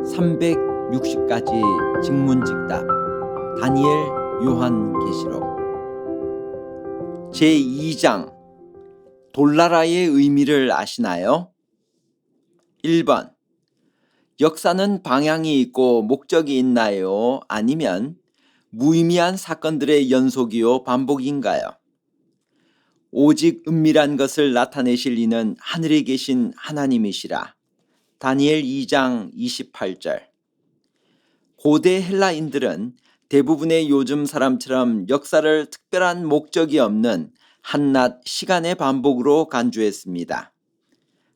360가지 직문직답 다니엘 요한계시록 제2장 돌나라의 의미를 아시나요? 1번 역사는 방향이 있고 목적이 있나요? 아니면 무의미한 사건들의 연속이요 반복인가요? 오직 은밀한 것을 나타내실 이는 하늘에 계신 하나님이시라. 다니엘 2장 28절. 고대 헬라인들은 대부분의 요즘 사람처럼 역사를 특별한 목적이 없는 한낱 시간의 반복으로 간주했습니다.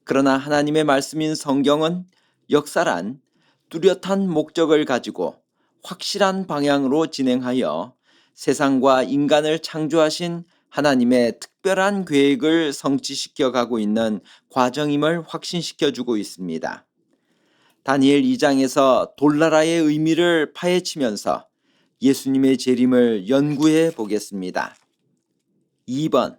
그러나 하나님의 말씀인 성경은 역사란 뚜렷한 목적을 가지고 확실한 방향으로 진행하여 세상과 인간을 창조하신 하나님의 특별한 계획을 성취시켜 가고 있는 과정임을 확신시켜주고 있습니다. 다니엘 2장에서 돌나라의 의미를 파헤치면서 예수님의 재림을 연구해 보겠습니다. 2번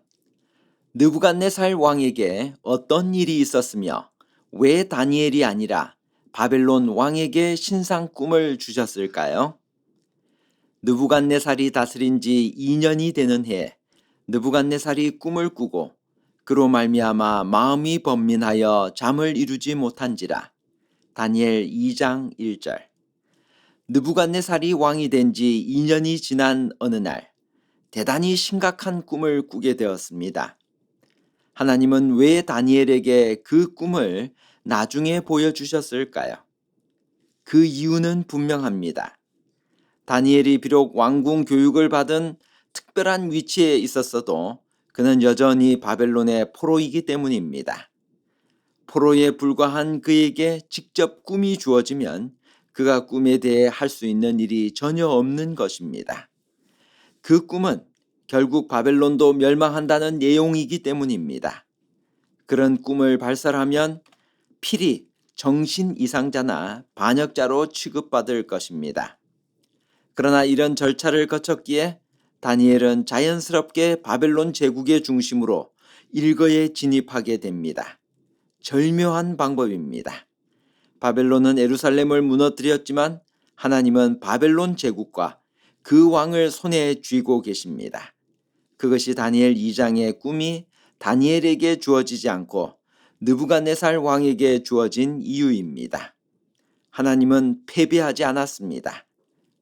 느부갓네살 왕에게 어떤 일이 있었으며 왜 다니엘이 아니라 바벨론 왕에게 신상 꿈을 주셨을까요? 느부갓네살이 다스린 지 2년이 되는 해에 느부갓네살이 꿈을 꾸고 그로 말미암아 마음이 번민하여 잠을 이루지 못한지라. 다니엘 2장 1절. 느부갓네살이 왕이 된 지 2년이 지난 어느 날 대단히 심각한 꿈을 꾸게 되었습니다. 하나님은 왜 다니엘에게 그 꿈을 나중에 보여주셨을까요? 그 이유는 분명합니다. 다니엘이 비록 왕궁 교육을 받은 특별한 위치에 있었어도 그는 여전히 바벨론의 포로이기 때문입니다. 포로에 불과한 그에게 직접 꿈이 주어지면 그가 꿈에 대해 할 수 있는 일이 전혀 없는 것입니다. 그 꿈은 결국 바벨론도 멸망한다는 내용이기 때문입니다. 그런 꿈을 발설하면 필히 정신 이상자나 반역자로 취급받을 것입니다. 그러나 이런 절차를 거쳤기에 다니엘은 자연스럽게 바벨론 제국의 중심으로 일거에 진입하게 됩니다. 절묘한 방법입니다. 바벨론은 예루살렘을 무너뜨렸지만 하나님은 바벨론 제국과 그 왕을 손에 쥐고 계십니다. 그것이 다니엘 2장의 꿈이 다니엘에게 주어지지 않고 느부갓네살 왕에게 주어진 이유입니다. 하나님은 패배하지 않았습니다.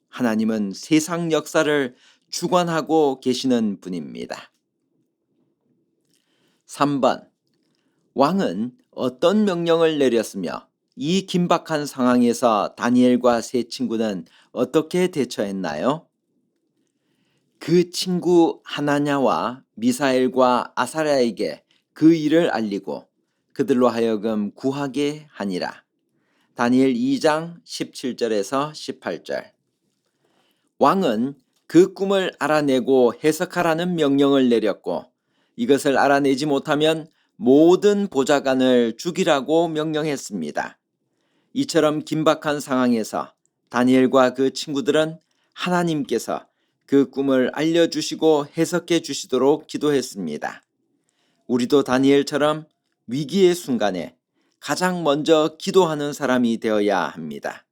하나님은 세상 역사를 주관하고 계시는 분입니다. 3번 왕은 어떤 명령을 내렸으며 이 긴박한 상황에서 다니엘과 세 친구는 어떻게 대처했나요? 그 친구 하나냐와 미사엘과 아사랴에게 그 일을 알리고 그들로 하여금 구하게 하니라. 다니엘 2장 17절에서 18절. 왕은 그 꿈을 알아내고 해석하라는 명령을 내렸고 이것을 알아내지 못하면 모든 보좌관을 죽이라고 명령했습니다. 이처럼 긴박한 상황에서 다니엘과 그 친구들은 하나님께서 그 꿈을 알려주시고 해석해 주시도록 기도했습니다. 우리도 다니엘처럼 위기의 순간에 가장 먼저 기도하는 사람이 되어야 합니다.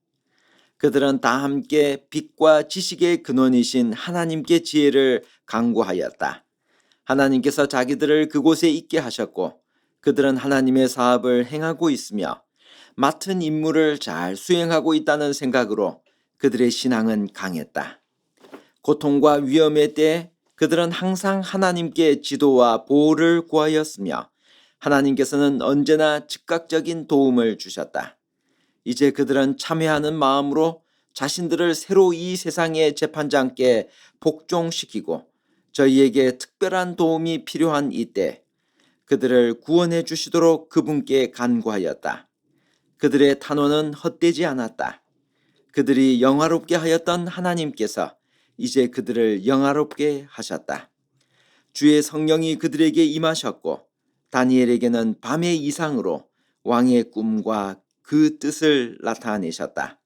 그들은 다 함께 빛과 지식의 근원이신 하나님께 지혜를 간구하였다. 하나님께서 자기들을 그곳에 있게 하셨고 그들은 하나님의 사업을 행하고 있으며 맡은 임무를 잘 수행하고 있다는 생각으로 그들의 신앙은 강했다. 고통과 위험의 때에 그들은 항상 하나님께 지도와 보호를 구하였으며 하나님께서는 언제나 즉각적인 도움을 주셨다. 이제 그들은 참회하는 마음으로 자신들을 새로 이 세상의 재판장께 복종시키고 저희에게 특별한 도움이 필요한 이때 그들을 구원해 주시도록 그분께 간구하였다. 그들의 탄원은 헛되지 않았다. 그들이 영화롭게 하였던 하나님께서 이제 그들을 영화롭게 하셨다. 주의 성령이 그들에게 임하셨고 다니엘에게는 밤의 이상으로 왕의 꿈과 그 뜻을 나타내셨다.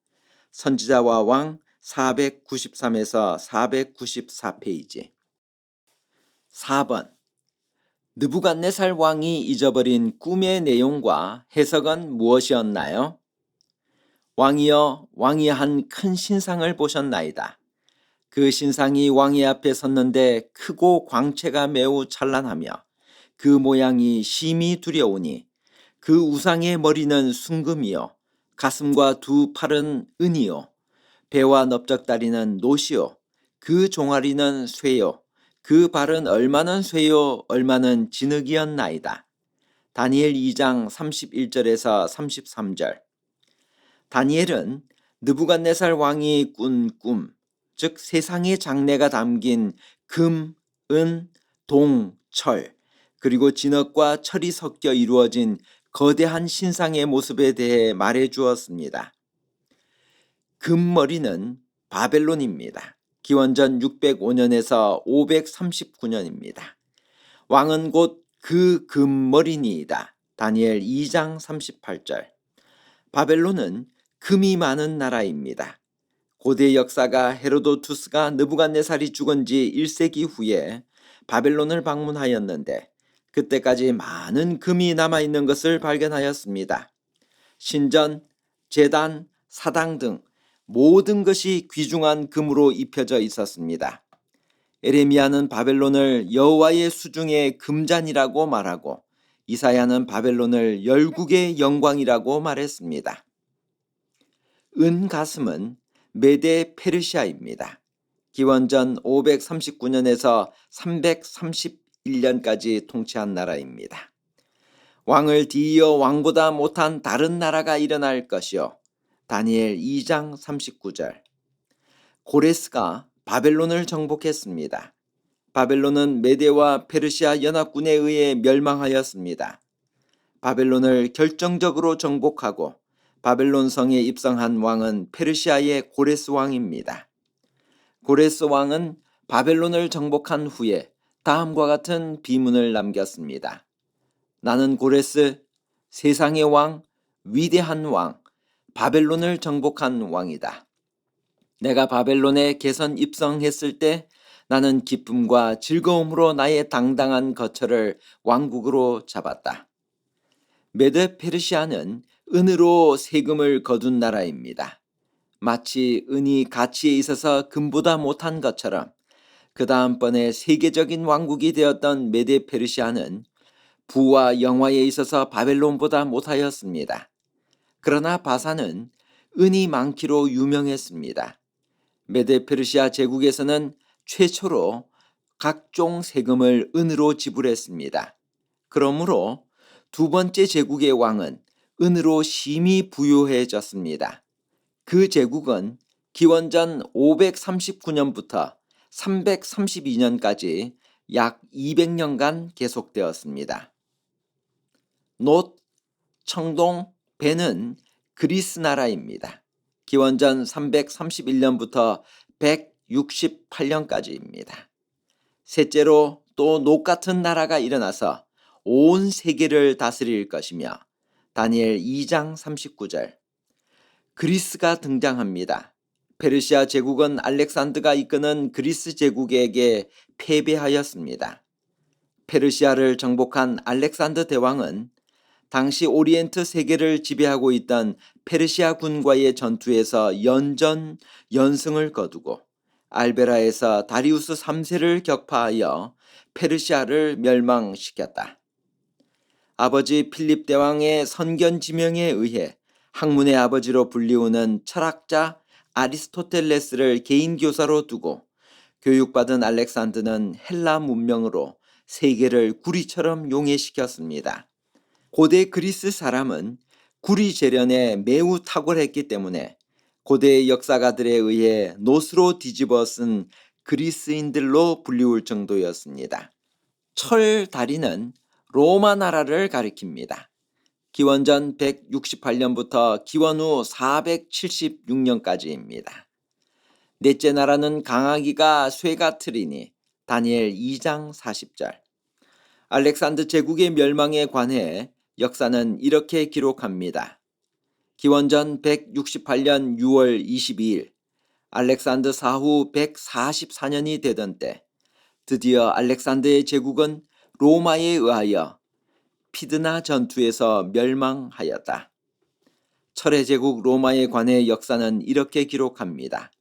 선지자와 왕 493에서 494페이지. 4번 느부갓네살 왕이 잊어버린 꿈의 내용과 해석은 무엇이었나요? 왕이여 왕이 한 큰 신상을 보셨나이다. 그 신상이 왕의 앞에 섰는데 크고 광채가 매우 찬란하며 그 모양이 심히 두려우니 그 우상의 머리는 순금이요 가슴과 두 팔은 은이요 배와 넓적다리는 노시요 그 종아리는 쇠요 그 발은 얼마는 쇠요 얼마는 진흙이었나이다. 다니엘 2장 31절에서 33절. 다니엘은 느부갓네살 왕이 꾼 꿈, 즉 세상의 장래가 담긴 금, 은, 동, 철, 그리고 진흙과 철이 섞여 이루어진 거대한 신상의 모습에 대해 말해 주었습니다. 금머리는 바벨론입니다. 기원전 605년에서 539년입니다. 왕은 곧 그 금머리니이다. 다니엘 2장 38절. 바벨론은 금이 많은 나라입니다. 고대 역사가 헤로도투스가 느부갓네살이 죽은 지 1세기 후에 바벨론을 방문하였는데 그때까지 많은 금이 남아있는 것을 발견하였습니다. 신전, 제단, 사당 등 모든 것이 귀중한 금으로 입혀져 있었습니다. 에레미야는 바벨론을 여호와의 수중의 금잔이라고 말하고 이사야는 바벨론을 열국의 영광이라고 말했습니다. 은가슴은 메데 페르시아입니다. 기원전 539년에서 331년까지 통치한 나라입니다. 왕을 뒤이어 왕보다 못한 다른 나라가 일어날 것이요. 다니엘 2장 39절. 고레스가 바벨론을 정복했습니다. 바벨론은 메데와 페르시아 연합군에 의해 멸망하였습니다. 바벨론을 결정적으로 정복하고 바벨론 성에 입성한 왕은 페르시아의 고레스 왕입니다. 고레스 왕은 바벨론을 정복한 후에 다음과 같은 비문을 남겼습니다. 나는 고레스, 세상의 왕, 위대한 왕, 바벨론을 정복한 왕이다. 내가 바벨론에 개선 입성했을 때 나는 기쁨과 즐거움으로 나의 당당한 거처를 왕국으로 잡았다. 메데 페르시아는 은으로 세금을 거둔 나라입니다. 마치 은이 가치에 있어서 금보다 못한 것처럼 그 다음번에 세계적인 왕국이 되었던 메데 페르시아는 부와 영화에 있어서 바벨론보다 못하였습니다. 그러나 바사는 은이 많기로 유명했습니다. 메데 페르시아 제국에서는 최초로 각종 세금을 은으로 지불했습니다. 그러므로 두 번째 제국의 왕은 은으로 심히 부유해졌습니다. 그 제국은 기원전 539년부터 332년까지 약 200년간 계속되었습니다. 놋, 청동, 배는 그리스 나라입니다. 기원전 331년부터 168년까지입니다. 셋째로 또 놋 같은 나라가 일어나서 온 세계를 다스릴 것이며 다니엘 2장 39절. 그리스가 등장합니다. 페르시아 제국은 알렉산더가 이끄는 그리스 제국에게 패배하였습니다. 페르시아를 정복한 알렉산더 대왕은 당시 오리엔트 세계를 지배하고 있던 페르시아 군과의 전투에서 연승을 거두고 알베라에서 다리우스 3세를 격파하여 페르시아를 멸망시켰다. 아버지 필립 대왕의 선견 지명에 의해 학문의 아버지로 불리우는 철학자 아리스토텔레스를 개인 교사로 두고 교육받은 알렉산더는 헬라 문명으로 세계를 구리처럼 용해시켰습니다. 고대 그리스 사람은 구리 재련에 매우 탁월했기 때문에 고대 역사가들에 의해 놋으로 뒤집어 쓴 그리스인들로 불리울 정도였습니다. 철 다리는 로마 나라를 가리킵니다. 기원전 168년부터 기원 후 476년까지입니다. 넷째 나라는 강하기가 쇠가 트리니 다니엘 2장 40절. 알렉산더 제국의 멸망에 관해 역사는 이렇게 기록합니다. 기원전 168년 6월 22일 알렉산더 사후 144년이 되던 때 드디어 알렉산더의 제국은 로마에 의하여 피드나 전투에서 멸망하였다. 철의 제국 로마에 관해 역사는 이렇게 기록합니다.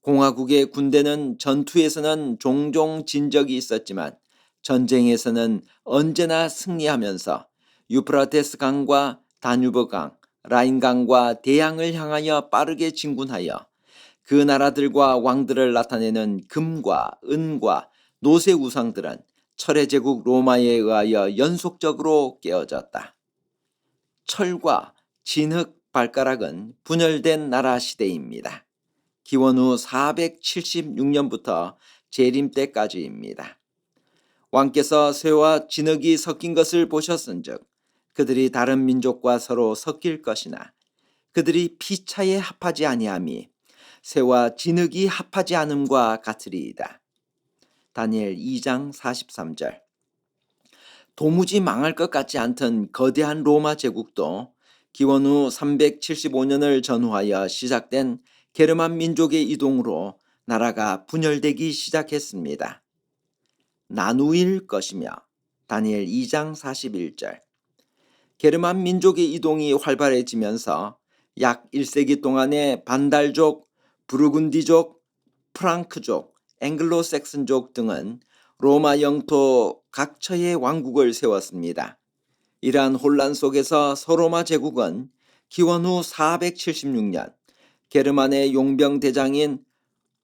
공화국의 군대는 전투에서는 종종 진 적이 있었지만 전쟁에서는 언제나 승리하면서 유프라테스 강과 다뉴브 강, 라인 강과 대양을 향하여 빠르게 진군하여 그 나라들과 왕들을 나타내는 금과 은과 노새 우상들은 철의 제국 로마에 의하여 연속적으로 깨어졌다. 철과 진흙 발가락은 분열된 나라 시대입니다. 기원 후 476년부터 재림 때까지입니다. 왕께서 쇠와 진흙이 섞인 것을 보셨은즉 그들이 다른 민족과 서로 섞일 것이나 그들이 피차에 합하지 아니함이 쇠와 진흙이 합하지 않음과 같으리이다. 다니엘 2장 43절. 도무지 망할 것 같지 않던 거대한 로마 제국도 기원 후 375년을 전후하여 시작된 게르만 민족의 이동으로 나라가 분열되기 시작했습니다. 나누일 것이며 다니엘 2장 41절. 게르만 민족의 이동이 활발해지면서 약 1세기 동안에 반달족, 부르군디족, 프랑크족, 앵글로색슨족 등은 로마 영토 각처에 왕국을 세웠습니다. 이러한 혼란 속에서 서로마 제국은 기원 후 476년 게르만의 용병 대장인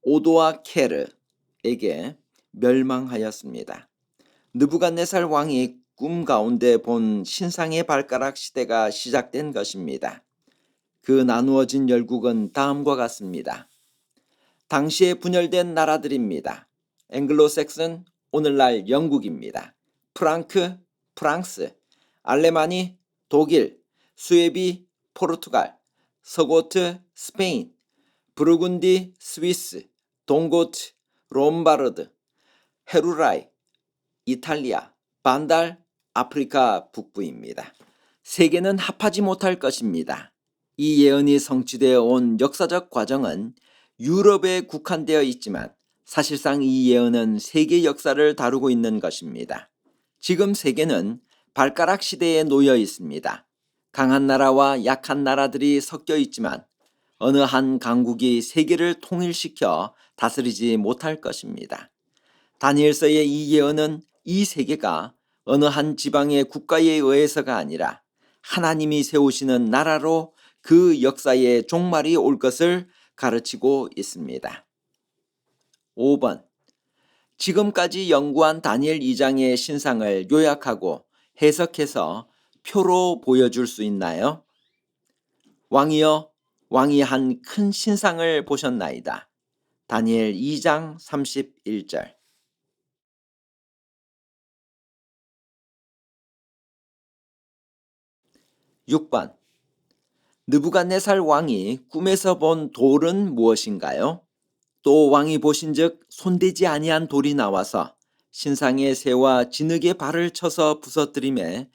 오도아케르에게 멸망하였습니다. 느부갓네살 왕이 꿈 가운데 본 신상의 발가락 시대가 시작된 것입니다. 그 나누어진 열국은 다음과 같습니다. 당시에 분열된 나라들입니다. 앵글로색슨, 오늘날 영국입니다. 프랑크, 프랑스, 알레마니, 독일, 스웨비, 포르투갈, 서고트, 스페인, 부르군디, 스위스, 동고트, 롬바르드, 헤루라이, 이탈리아, 반달, 아프리카 북부입니다. 세계는 합하지 못할 것입니다. 이 예언이 성취되어 온 역사적 과정은 유럽에 국한되어 있지만 사실상 이 예언은 세계 역사를 다루고 있는 것입니다. 지금 세계는 발가락 시대에 놓여 있습니다. 강한 나라와 약한 나라들이 섞여 있지만 어느 한 강국이 세계를 통일시켜 다스리지 못할 것입니다. 다니엘서의 이 예언은 이 세계가 어느 한 지방의 국가에 의해서가 아니라 하나님이 세우시는 나라로 그 역사의 종말이 올 것을 가르치고 있습니다. 5번. 지금까지 연구한 다니엘 2장의 신상을 요약하고 해석해서 표로 보여줄 수 있나요? 왕이여, 왕이 한 큰 신상을 보셨나이다. 다니엘 2장 31절. 6번. 느부갓네살 왕이 꿈에서 본 돌은 무엇인가요? 또 왕이 보신즉 손대지 아니한 돌이 나와서 신상의 새와 진흙의 발을 쳐서 부서뜨리매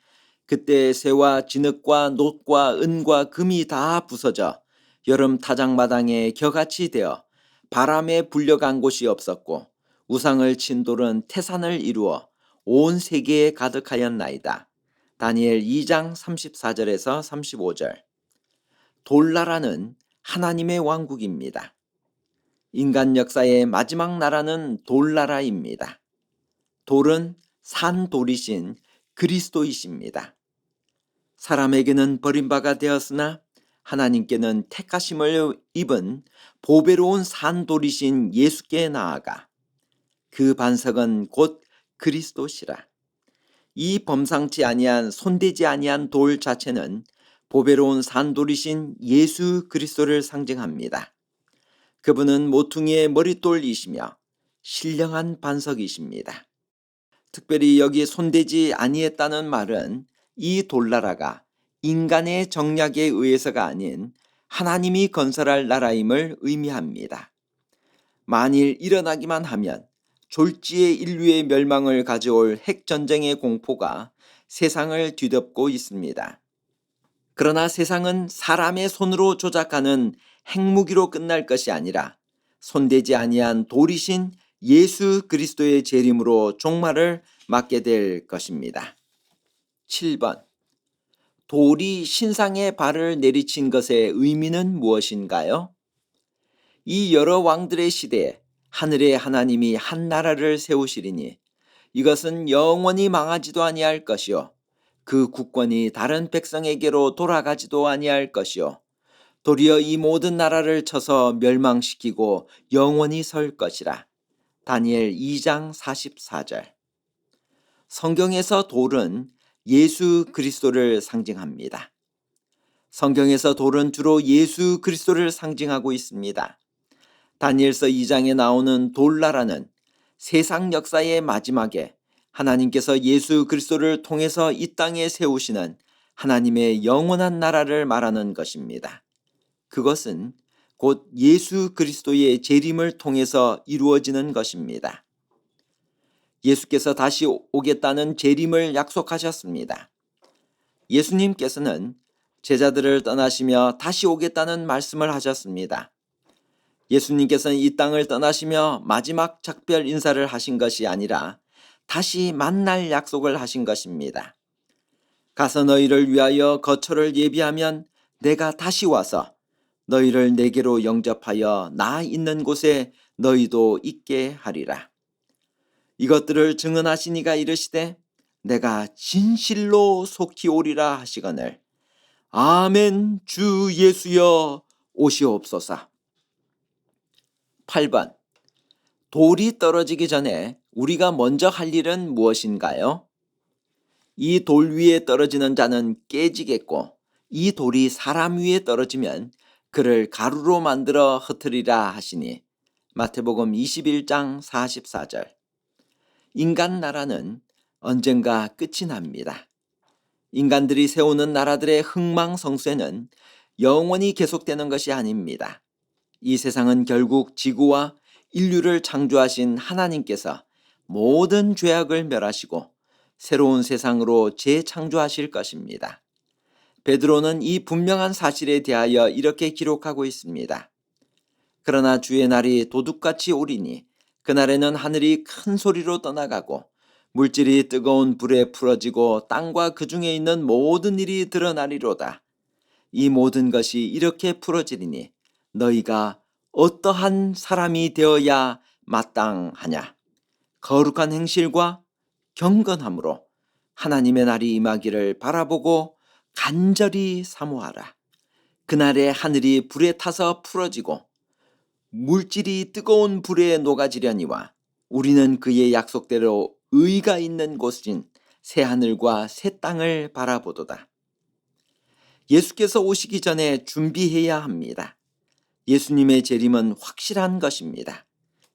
그때 새와 진흙과 놋과 은과 금이 다 부서져 여름 타작마당에 겨같이 되어 바람에 불려간 곳이 없었고 우상을 친 돌은 태산을 이루어 온 세계에 가득하였나이다. 다니엘 2장 34절에서 35절. 돌나라는 하나님의 왕국입니다. 인간 역사의 마지막 나라는 돌나라입니다. 돌은 산돌이신 그리스도이십니다. 사람에게는 버림받아 되었으나 하나님께는 택하심을 입은 보배로운 산돌이신 예수께 나아가 그 반석은 곧 그리스도시라. 이 범상치 아니한 손대지 아니한 돌 자체는 보배로운 산돌이신 예수 그리스도를 상징합니다. 그분은 모퉁이의 머릿돌이시며 신령한 반석이십니다. 특별히 여기 손대지 아니했다는 말은 이 돌나라가 인간의 정략에 의해서가 아닌 하나님이 건설할 나라임을 의미합니다. 만일 일어나기만 하면 졸지의 인류의 멸망을 가져올 핵전쟁의 공포가 세상을 뒤덮고 있습니다. 그러나 세상은 사람의 손으로 조작하는 핵무기로 끝날 것이 아니라 손대지 아니한 돌이신 예수 그리스도의 재림으로 종말을 맞게 될 것입니다. 7번. 돌이 신상에 발을 내리친 것의 의미는 무엇인가요? 이 여러 왕들의 시대에 하늘의 하나님이 한 나라를 세우시리니 이것은 영원히 망하지도 아니할 것이요 그 국권이 다른 백성에게로 돌아가지도 아니할 것이요 도리어 이 모든 나라를 쳐서 멸망시키고 영원히 설 것이라. 다니엘 2장 44절. 성경에서 돌은 예수 그리스도를 상징합니다. 성경에서 돌은 주로 예수 그리스도를 상징하고 있습니다. 다니엘서 2장에 나오는 돌나라는 세상 역사의 마지막에 하나님께서 예수 그리스도를 통해서 이 땅에 세우시는 하나님의 영원한 나라를 말하는 것입니다. 그것은 곧 예수 그리스도의 재림을 통해서 이루어지는 것입니다. 예수께서 다시 오겠다는 재림을 약속하셨습니다. 예수님께서는 제자들을 떠나시며 다시 오겠다는 말씀을 하셨습니다. 예수님께서는 이 땅을 떠나시며 마지막 작별 인사를 하신 것이 아니라 다시 만날 약속을 하신 것입니다. 가서 너희를 위하여 거처를 예비하면 내가 다시 와서 너희를 내게로 영접하여 나 있는 곳에 너희도 있게 하리라. 이것들을 증언하시니가 이르시되 내가 진실로 속히 오리라 하시거늘 아멘 주 예수여 오시옵소서. 8번. 돌이 떨어지기 전에 우리가 먼저 할 일은 무엇인가요? 이 돌 위에 떨어지는 자는 깨지겠고 이 돌이 사람 위에 떨어지면 그를 가루로 만들어 흩으리라 하시니 마태복음 21장 44절. 인간 나라는 언젠가 끝이 납니다. 인간들이 세우는 나라들의 흥망성쇠는 영원히 계속되는 것이 아닙니다. 이 세상은 결국 지구와 인류를 창조하신 하나님께서 모든 죄악을 멸하시고 새로운 세상으로 재창조하실 것입니다. 베드로는 이 분명한 사실에 대하여 이렇게 기록하고 있습니다. 그러나 주의 날이 도둑같이 오리니 그날에는 하늘이 큰 소리로 떠나가고 물질이 뜨거운 불에 풀어지고 땅과 그 중에 있는 모든 일이 드러나리로다. 이 모든 것이 이렇게 풀어지리니 너희가 어떠한 사람이 되어야 마땅하냐? 거룩한 행실과 경건함으로 하나님의 날이 임하기를 바라보고 간절히 사모하라. 그날에 하늘이 불에 타서 풀어지고 물질이 뜨거운 불에 녹아지려니와 우리는 그의 약속대로 의가 있는 곳인 새 하늘과 새 땅을 바라보도다. 예수께서 오시기 전에 준비해야 합니다. 예수님의 재림은 확실한 것입니다.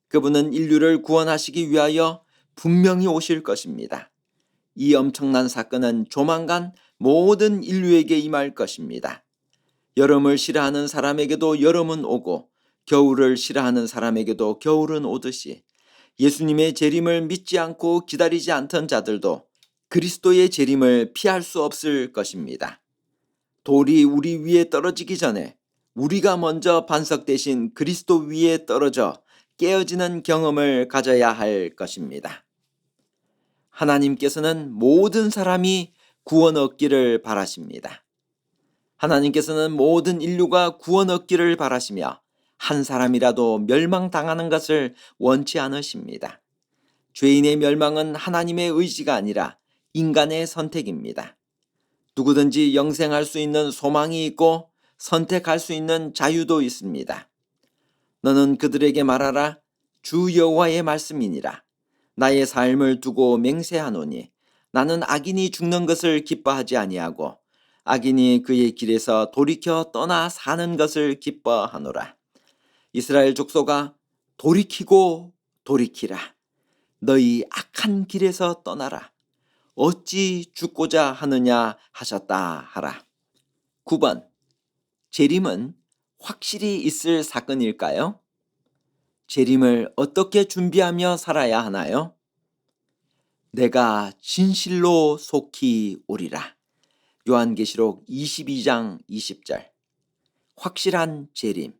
그분은 인류를 구원하시기 위하여 분명히 오실 것입니다. 이 엄청난 사건은 조만간 모든 인류에게 임할 것입니다. 여름을 싫어하는 사람에게도 여름은 오고 겨울을 싫어하는 사람에게도 겨울은 오듯이 예수님의 재림을 믿지 않고 기다리지 않던 자들도 그리스도의 재림을 피할 수 없을 것입니다. 돌이 우리 위에 떨어지기 전에 우리가 먼저 반석 대신 그리스도 위에 떨어져 깨어지는 경험을 가져야 할 것입니다. 하나님께서는 모든 사람이 구원 얻기를 바라십니다. 하나님께서는 모든 인류가 구원 얻기를 바라시며 한 사람이라도 멸망당하는 것을 원치 않으십니다. 죄인의 멸망은 하나님의 의지가 아니라 인간의 선택입니다. 누구든지 영생할 수 있는 소망이 있고 선택할 수 있는 자유도 있습니다. 너는 그들에게 말하라. 주 여호와의 말씀이니라. 나의 삶을 두고 맹세하노니 나는 악인이 죽는 것을 기뻐하지 아니하고 악인이 그의 길에서 돌이켜 떠나 사는 것을 기뻐하노라. 이스라엘 족속아 돌이키고 돌이키라. 너희 악한 길에서 떠나라. 어찌 죽고자 하느냐 하셨다 하라. 9번. 재림은 확실히 있을 사건일까요? 재림을 어떻게 준비하며 살아야 하나요? 내가 진실로 속히 오리라. 요한계시록 22장 20절. 확실한 재림.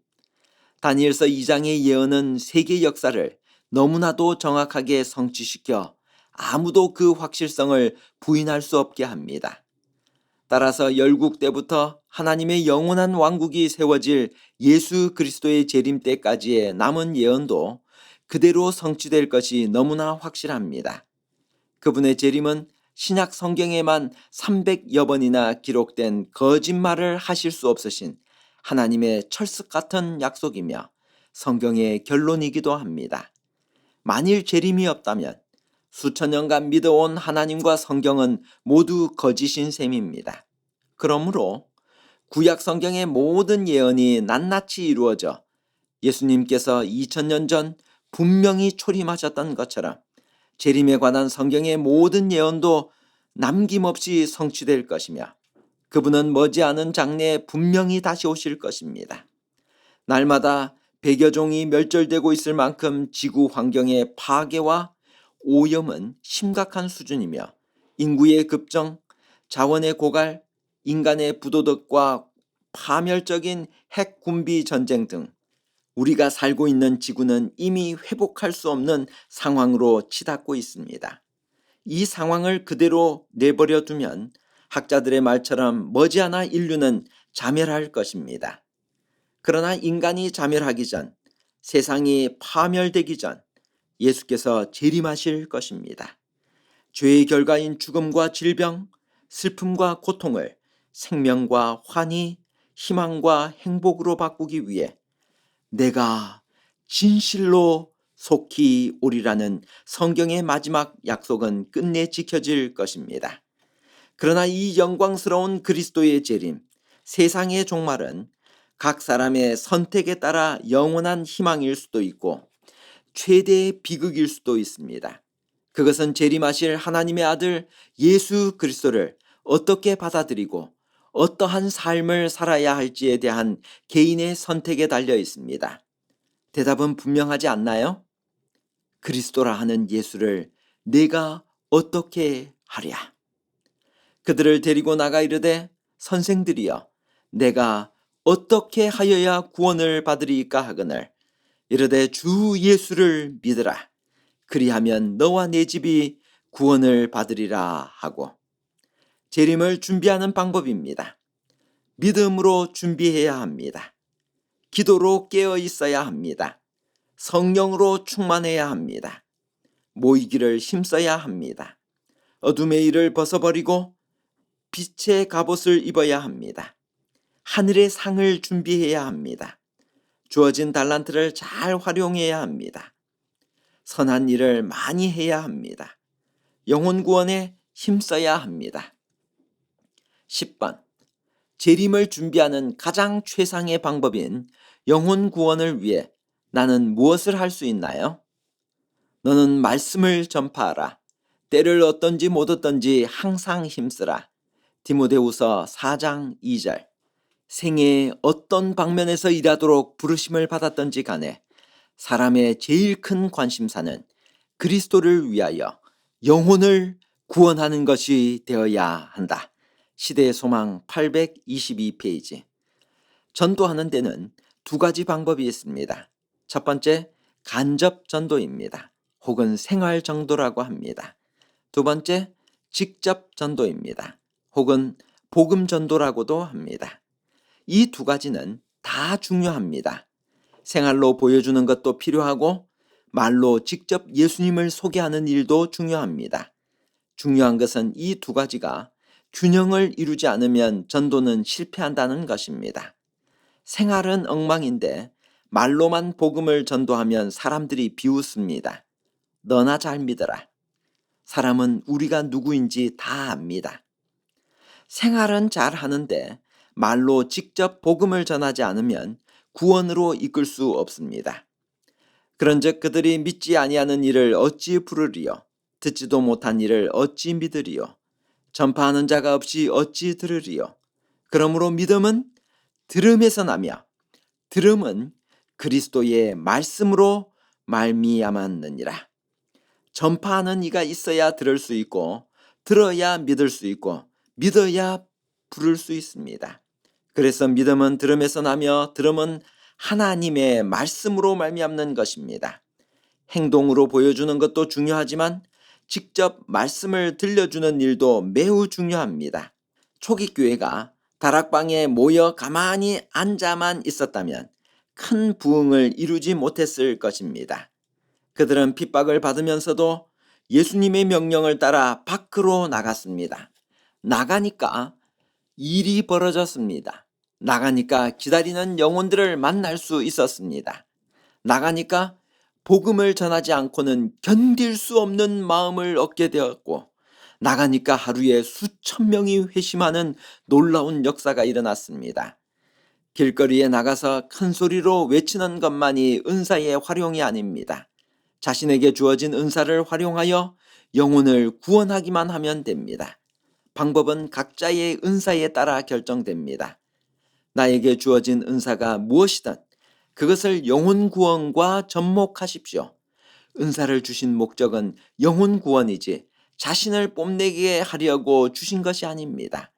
다니엘서 2장의 예언은 세계 역사를 너무나도 정확하게 성취시켜 아무도 그 확실성을 부인할 수 없게 합니다. 따라서 열국 때부터 하나님의 영원한 왕국이 세워질 예수 그리스도의 재림 때까지의 남은 예언도 그대로 성취될 것이 너무나 확실합니다. 그분의 재림은 신약 성경에만 300여 번이나 기록된 거짓말을 하실 수 없으신 하나님의 철석 같은 약속이며 성경의 결론이기도 합니다. 만일 재림이 없다면 수천 년간 믿어온 하나님과 성경은 모두 거짓인 셈입니다. 그러므로 구약 성경의 모든 예언이 낱낱이 이루어져 예수님께서 2000년 전 분명히 초림하셨던 것처럼 재림에 관한 성경의 모든 예언도 남김없이 성취될 것이며 그분은 머지않은 장래에 분명히 다시 오실 것입니다. 날마다 100여 종이 멸절되고 있을 만큼 지구 환경의 파괴와 오염은 심각한 수준이며 인구의 급증, 자원의 고갈, 인간의 부도덕과 파멸적인 핵 군비 전쟁 등 우리가 살고 있는 지구는 이미 회복할 수 없는 상황으로 치닫고 있습니다. 이 상황을 그대로 내버려 두면 학자들의 말처럼 머지않아 인류는 자멸할 것입니다. 그러나 인간이 자멸하기 전, 세상이 파멸되기 전 예수께서 재림하실 것입니다. 죄의 결과인 죽음과 질병, 슬픔과 고통을 생명과 환희, 희망과 행복으로 바꾸기 위해 내가 진실로 속히 오리라는 성경의 마지막 약속은 끝내 지켜질 것입니다. 그러나 이 영광스러운 그리스도의 재림, 세상의 종말은 각 사람의 선택에 따라 영원한 희망일 수도 있고 최대의 비극일 수도 있습니다. 그것은 재림하실 하나님의 아들 예수 그리스도를 어떻게 받아들이고 어떠한 삶을 살아야 할지에 대한 개인의 선택에 달려 있습니다. 대답은 분명하지 않나요? 그리스도라 하는 예수를 내가 어떻게 하랴? 그들을 데리고 나가 이르되 선생들이여 내가 어떻게 하여야 구원을 받으리까 하거늘 이르되 주 예수를 믿으라. 그리하면 너와 내 집이 구원을 받으리라 하고 재림을 준비하는 방법입니다. 믿음으로 준비해야 합니다. 기도로 깨어 있어야 합니다. 성령으로 충만해야 합니다. 모이기를 힘써야 합니다. 어둠의 일을 벗어버리고 빛의 갑옷을 입어야 합니다. 하늘의 상을 준비해야 합니다. 주어진 달란트를 잘 활용해야 합니다. 선한 일을 많이 해야 합니다. 영혼 구원에 힘써야 합니다. 10번. 재림을 준비하는 가장 최상의 방법인 영혼 구원을 위해 나는 무엇을 할 수 있나요? 너는 말씀을 전파하라. 때를 얻든지 못 얻든지 항상 힘쓰라. 디모데후서 4장 2절. 생애의 어떤 방면에서 일하도록 부르심을 받았던지 간에 사람의 제일 큰 관심사는 그리스도를 위하여 영혼을 구원하는 것이 되어야 한다. 시대의 소망 822페이지. 전도하는 데는 두 가지 방법이 있습니다. 첫 번째, 간접 전도입니다. 혹은 생활 전도라고 합니다. 두 번째, 직접 전도입니다. 혹은 복음 전도라고도 합니다. 이 두 가지는 다 중요합니다. 생활로 보여주는 것도 필요하고 말로 직접 예수님을 소개하는 일도 중요합니다. 중요한 것은 이 두 가지가 균형을 이루지 않으면 전도는 실패한다는 것입니다. 생활은 엉망인데 말로만 복음을 전도하면 사람들이 비웃습니다. 너나 잘 믿어라. 사람은 우리가 누구인지 다 압니다. 생활은 잘 하는데 말로 직접 복음을 전하지 않으면 구원으로 이끌 수 없습니다. 그런즉 그들이 믿지 아니하는 일을 어찌 부르리요? 듣지도 못한 일을 어찌 믿으리요? 전파하는 자가 없이 어찌 들으리요? 그러므로 믿음은 들음에서 나며 들음은 그리스도의 말씀으로 말미암았느니라. 전파하는 이가 있어야 들을 수 있고 들어야 믿을 수 있고 믿어야 부를 수 있습니다. 그래서 믿음은 들음에서 나며 들음은 하나님의 말씀으로 말미암는 것입니다. 행동으로 보여주는 것도 중요하지만 직접 말씀을 들려주는 일도 매우 중요합니다. 초기 교회가 다락방에 모여 가만히 앉아만 있었다면 큰 부흥을 이루지 못했을 것입니다. 그들은 핍박을 받으면서도 예수님의 명령을 따라 밖으로 나갔습니다. 나가니까 일이 벌어졌습니다. 나가니까 기다리는 영혼들을 만날 수 있었습니다. 나가니까 복음을 전하지 않고는 견딜 수 없는 마음을 얻게 되었고, 나가니까 하루에 수천 명이 회심하는 놀라운 역사가 일어났습니다. 길거리에 나가서 큰 소리로 외치는 것만이 은사의 활용이 아닙니다. 자신에게 주어진 은사를 활용하여 영혼을 구원하기만 하면 됩니다. 방법은 각자의 은사에 따라 결정됩니다. 나에게 주어진 은사가 무엇이든 그것을 영혼 구원과 접목하십시오. 은사를 주신 목적은 영혼 구원이지 자신을 뽐내게 하려고 주신 것이 아닙니다.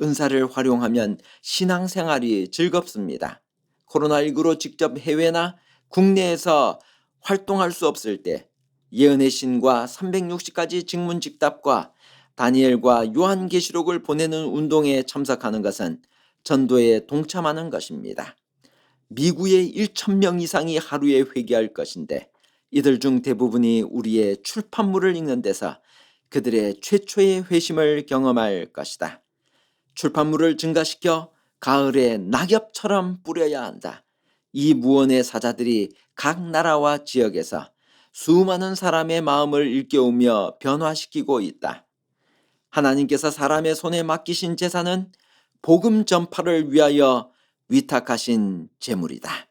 은사를 활용하면 신앙생활이 즐겁습니다. 코로나19로 직접 해외나 국내에서 활동할 수 없을 때 예언의 신과 360가지 직문직답과 다니엘과 요한계시록을 보내는 운동에 참석하는 것은 전도에 동참하는 것입니다. 미국의 1,000명 이상이 하루에 회개할 것인데 이들 중 대부분이 우리의 출판물을 읽는 데서 그들의 최초의 회심을 경험할 것이다. 출판물을 증가시켜 가을에 낙엽처럼 뿌려야 한다. 이 무언의 사자들이 각 나라와 지역에서 수많은 사람의 마음을 일깨우며 변화시키고 있다. 하나님께서 사람의 손에 맡기신 제사는 복음 전파를 위하여 위탁하신 제물이다.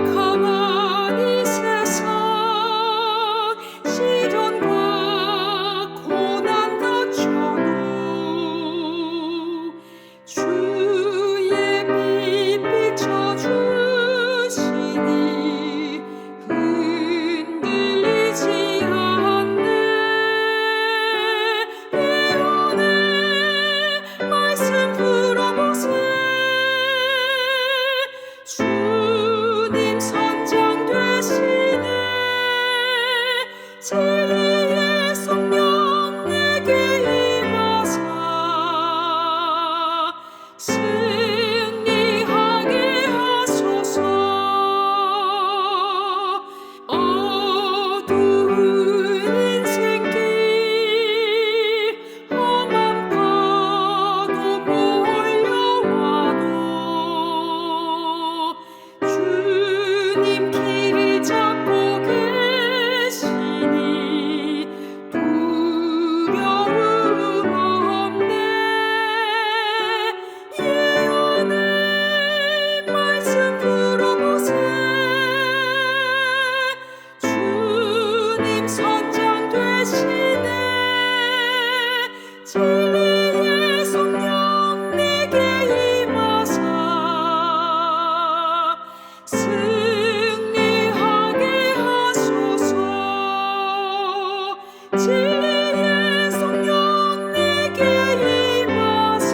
캄캄한 이 세상 시련과 고난 닥쳐도 주의 빛 비춰주시니 흔들리지 않네. 예언의 말씀 들어보세. 주님 선장 되시네. 진리의 성령 내게 임하사 승리하게 하소서. 어두운 인생길 험한 파도 몰려와도 주님 길을 잡고 계시니 두려움 없네. 예언의 말씀 들어보세. 주님 선장 되시네. 진리의 성령 내게 임하사 승리하게 하소서. 진리의 성령 내게 임하사